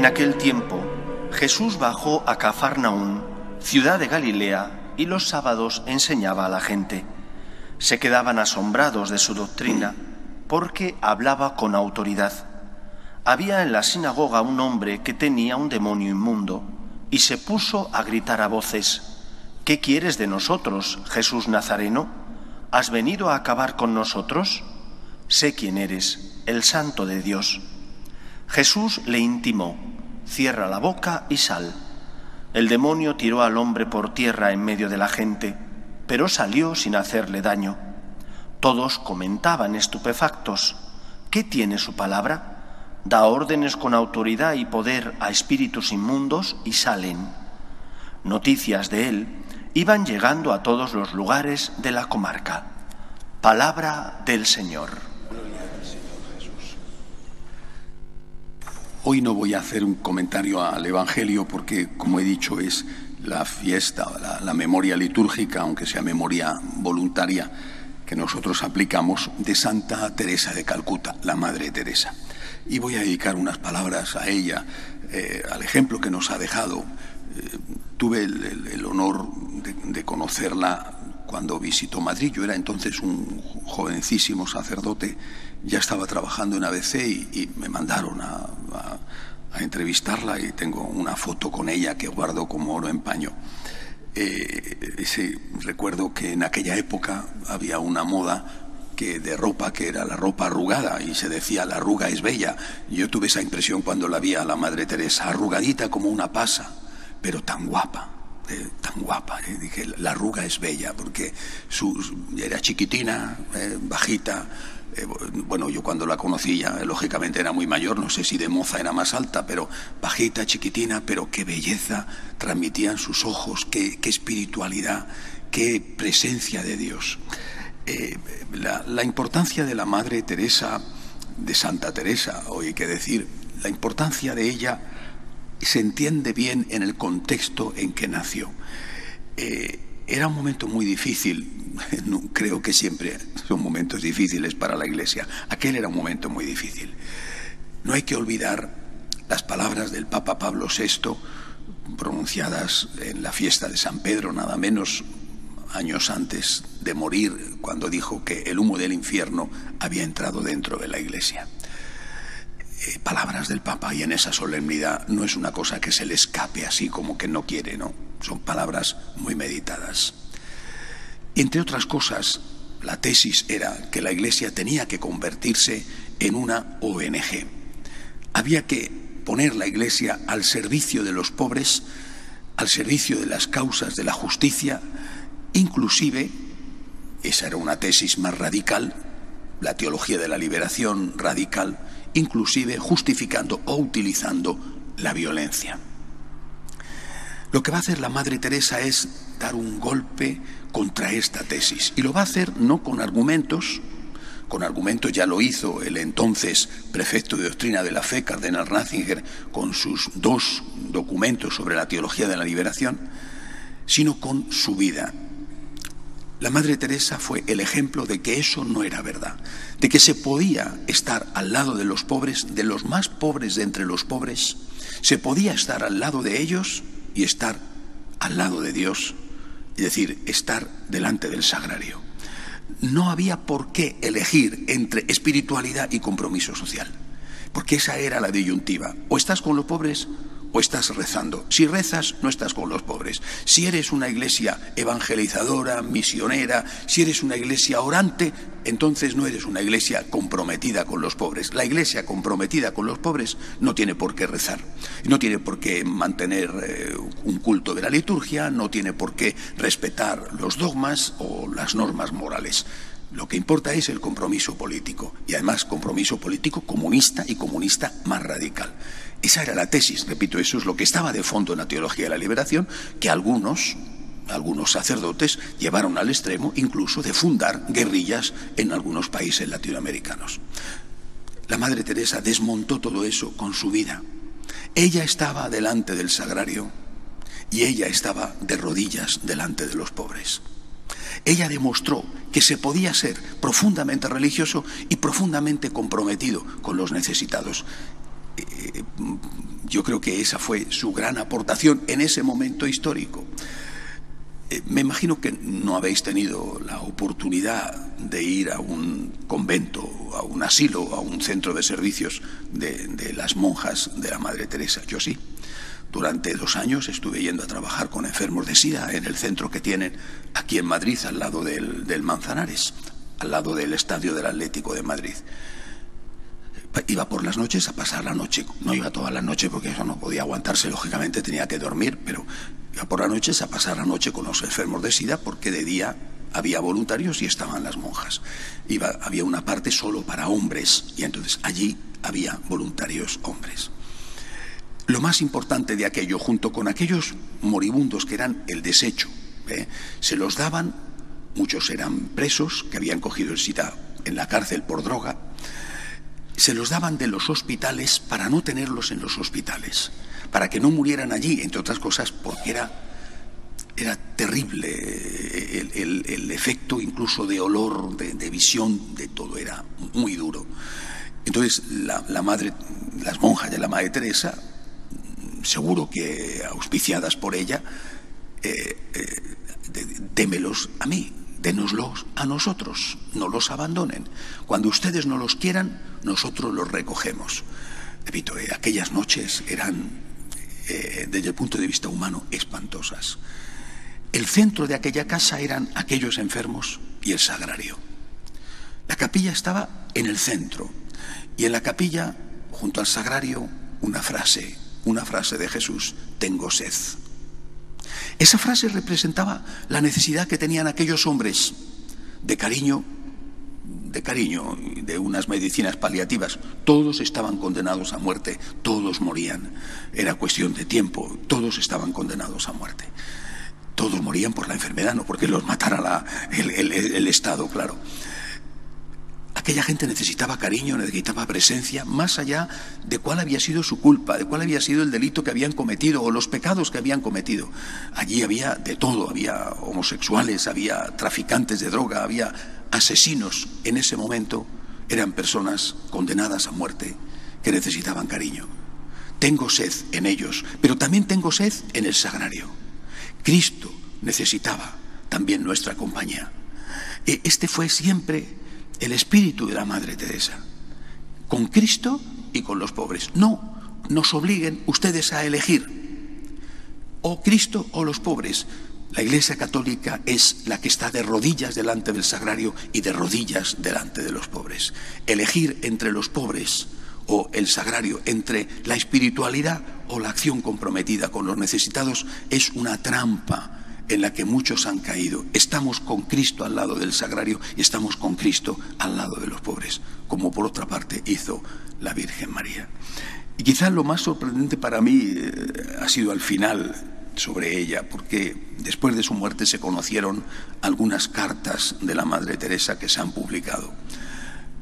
En aquel tiempo, Jesús bajó a Cafarnaún, ciudad de Galilea, y los sábados enseñaba a la gente. Se quedaban asombrados de su doctrina, porque hablaba con autoridad. Había en la sinagoga un hombre que tenía un demonio inmundo, y se puso a gritar a voces: ¿Qué quieres de nosotros, Jesús Nazareno? ¿Has venido a acabar con nosotros? Sé quién eres, el Santo de Dios. Jesús le intimó: cierra la boca y sal. El demonio tiró al hombre por tierra en medio de la gente, pero salió sin hacerle daño. Todos comentaban estupefactos: ¿qué tiene su palabra? Da órdenes con autoridad y poder a espíritus inmundos y salen. Noticias de él iban llegando a todos los lugares de la comarca. Palabra del Señor. Hoy no voy a hacer un comentario al Evangelio porque, como he dicho, es la fiesta, la memoria litúrgica, aunque sea memoria voluntaria, que nosotros aplicamos de Santa Teresa de Calcuta, la Madre Teresa. Y voy a dedicar unas palabras a ella, al ejemplo que nos ha dejado. Tuve el honor de conocerla cuando visitó Madrid. Yo era entonces un jovencísimo sacerdote, ya estaba trabajando en ABC y me mandaron a entrevistarla, y tengo una foto con ella que guardo como oro en paño. Recuerdo que en aquella época había una moda de ropa que era la ropa arrugada, y se decía: la arruga es bella. Yo tuve esa impresión cuando la vi a la Madre Teresa, arrugadita como una pasa, pero tan guapa. Dije, la arruga es bella, porque era chiquitina, bajita. Bueno, yo cuando la conocí ya, lógicamente, era muy mayor, no sé si de moza era más alta, pero bajita, chiquitina, pero qué belleza transmitían sus ojos, qué espiritualidad, qué presencia de Dios. La importancia de la Madre Teresa, de Santa Teresa, hoy hay que decir, la importancia de ella se entiende bien en el contexto en que nació. Era un momento muy difícil. Creo que siempre son momentos difíciles para la Iglesia. Aquel era un momento muy difícil. No hay que olvidar las palabras del Papa Pablo VI, pronunciadas en la fiesta de San Pedro, nada menos años antes de morir, cuando dijo que el humo del infierno había entrado dentro de la Iglesia. Palabras del Papa, y en esa solemnidad no es una cosa que se le escape así como que no quiere, no. Son palabras muy meditadas. Entre otras cosas, la tesis era que la Iglesia tenía que convertirse en una ONG. Había que poner la Iglesia al servicio de los pobres, al servicio de las causas de la justicia, inclusive, esa era una tesis más radical, la teología de la liberación radical, inclusive justificando o utilizando la violencia. Lo que va a hacer la Madre Teresa es dar un golpe contra esta tesis, y lo va a hacer no con argumentos. Con argumentos ya lo hizo el entonces prefecto de Doctrina de la Fe, cardenal Ratzinger, con sus 2 documentos sobre la teología de la liberación, sino con su vida. La Madre Teresa fue el ejemplo de que eso no era verdad, de que se podía estar al lado de los pobres, de los más pobres de entre los pobres, se podía estar al lado de ellos y estar al lado de Dios, es decir, estar delante del sagrario. No había por qué elegir entre espiritualidad y compromiso social, porque esa era la disyuntiva: o estás con los pobres o estás rezando. Si rezas, no estás con los pobres. Si eres una iglesia evangelizadora, misionera, si eres una iglesia orante, entonces no eres una iglesia comprometida con los pobres. La iglesia comprometida con los pobres no tiene por qué rezar, no tiene por qué mantener un culto de la liturgia, no tiene por qué respetar los dogmas o las normas morales. Lo que importa es el compromiso político, y además compromiso político comunista, y comunista más radical. Esa era la tesis, repito, eso es lo que estaba de fondo en la teología de la liberación, que algunos sacerdotes llevaron al extremo, incluso de fundar guerrillas en algunos países latinoamericanos. La Madre Teresa desmontó todo eso con su vida. Ella estaba delante del sagrario y ella estaba de rodillas delante de los pobres. Ella demostró que se podía ser profundamente religioso y profundamente comprometido con los necesitados. yo creo que esa fue su gran aportación en ese momento histórico. Me imagino que no habéis tenido la oportunidad de ir a un convento, a un asilo, a un centro de servicios de las monjas de la Madre Teresa. Yo sí. Durante 2 años estuve yendo a trabajar con enfermos de SIDA en el centro que tienen aquí en Madrid, al lado del Manzanares, al lado del estadio del Atlético de Madrid. Iba por las noches a pasar la noche, no iba toda la noche porque eso no podía aguantarse, lógicamente tenía que dormir, pero iba por las noches a pasar la noche con los enfermos de SIDA, porque de día había voluntarios y estaban las monjas. Había una parte solo para hombres y entonces allí había voluntarios hombres. Lo más importante de aquello, junto con aquellos moribundos que eran el desecho, se los daban, muchos eran presos que habían cogido el SIDA en la cárcel por droga, se los daban de los hospitales para no tenerlos en los hospitales, para que no murieran allí, entre otras cosas porque era terrible el efecto incluso de olor, de visión, de todo, era muy duro. Entonces las monjas de la Madre Teresa, seguro que auspiciadas por ella, démelos a mí, dénoslos a nosotros, no los abandonen. Cuando ustedes no los quieran, nosotros los recogemos. Repito, aquellas noches eran, desde el punto de vista humano, espantosas. El centro de aquella casa eran aquellos enfermos y el sagrario. La capilla estaba en el centro y en la capilla, junto al sagrario, una frase de Jesús: tengo sed. Esa frase representaba la necesidad que tenían aquellos hombres de cariño, de unas medicinas paliativas. Todos estaban condenados a muerte, todos morían. Era cuestión de tiempo, todos estaban condenados a muerte. Todos morían por la enfermedad, no porque los matara el Estado, claro. Aquella gente necesitaba cariño, necesitaba presencia, más allá de cuál había sido su culpa, de cuál había sido el delito que habían cometido o los pecados que habían cometido. Allí había de todo, había homosexuales, había traficantes de droga, había asesinos. En ese momento eran personas condenadas a muerte que necesitaban cariño. Tengo sed en ellos, pero también tengo sed en el sagrario. Cristo necesitaba también nuestra compañía. Este fue siempre el espíritu de la Madre Teresa, con Cristo y con los pobres. No nos obliguen ustedes a elegir o Cristo o los pobres. La Iglesia Católica es la que está de rodillas delante del sagrario y de rodillas delante de los pobres. Elegir entre los pobres o el sagrario, entre la espiritualidad o la acción comprometida con los necesitados, es una trampa en la que muchos han caído. Estamos con Cristo al lado del sagrario y estamos con Cristo al lado de los pobres, como por otra parte hizo la Virgen María. Y quizás lo más sorprendente para mí ha sido al final sobre ella, porque después de su muerte se conocieron algunas cartas de la Madre Teresa que se han publicado.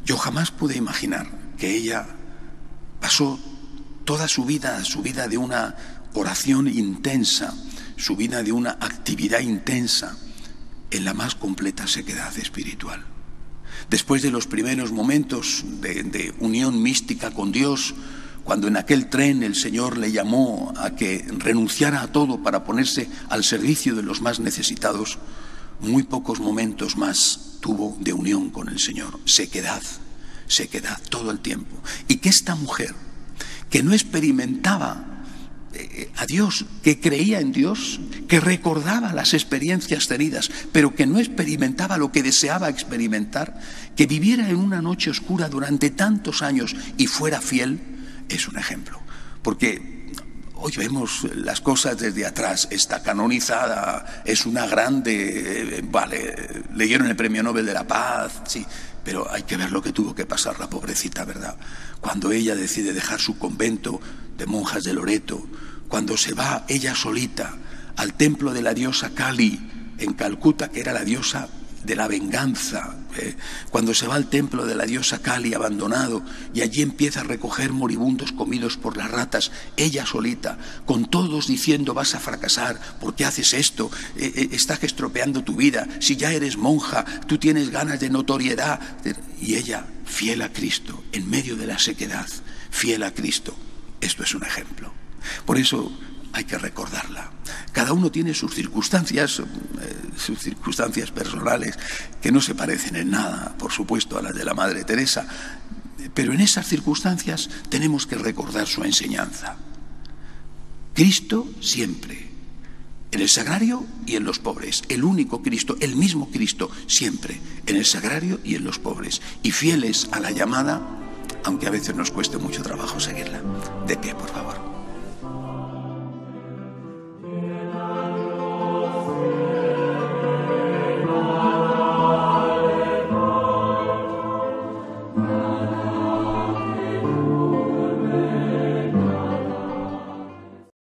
Yo jamás pude imaginar que ella pasó toda su vida de una oración intensa, su vida de una actividad intensa en la más completa sequedad espiritual. Después de los primeros momentos de unión mística con Dios, cuando en aquel tren el Señor le llamó a que renunciara a todo para ponerse al servicio de los más necesitados, muy pocos momentos más tuvo de unión con el Señor. Sequedad todo el tiempo. Y que esta mujer, que no experimentaba a Dios, que creía en Dios, que recordaba las experiencias tenidas, pero que no experimentaba lo que deseaba experimentar, que viviera en una noche oscura durante tantos años y fuera fiel, es un ejemplo. Porque hoy vemos las cosas desde atrás. Está canonizada, es una grande, le dieron el Premio Nobel de la Paz, sí, pero hay que ver lo que tuvo que pasar la pobrecita, ¿verdad? Cuando ella decide dejar su convento de monjas de Loreto, cuando se va ella solita al templo de la diosa Kali en Calcuta, que era la diosa de la venganza, cuando se va al templo de la diosa Kali abandonado y allí empieza a recoger moribundos comidos por las ratas, ella solita, con todos diciendo: vas a fracasar, ¿por qué haces esto? Estás estropeando tu vida, si ya eres monja, tú tienes ganas de notoriedad. Y ella, fiel a Cristo, en medio de la sequedad, fiel a Cristo, Esto es un ejemplo. Por eso hay que recordarla. Cada uno tiene sus circunstancias personales, que no se parecen en nada, por supuesto, a las de la Madre Teresa, pero en esas circunstancias tenemos que recordar su enseñanza. Cristo siempre, en el sagrario y en los pobres, el único Cristo, el mismo Cristo, siempre, en el sagrario y en los pobres, y fieles a la llamada, aunque a veces nos cueste mucho trabajo seguirla. De pie, por favor.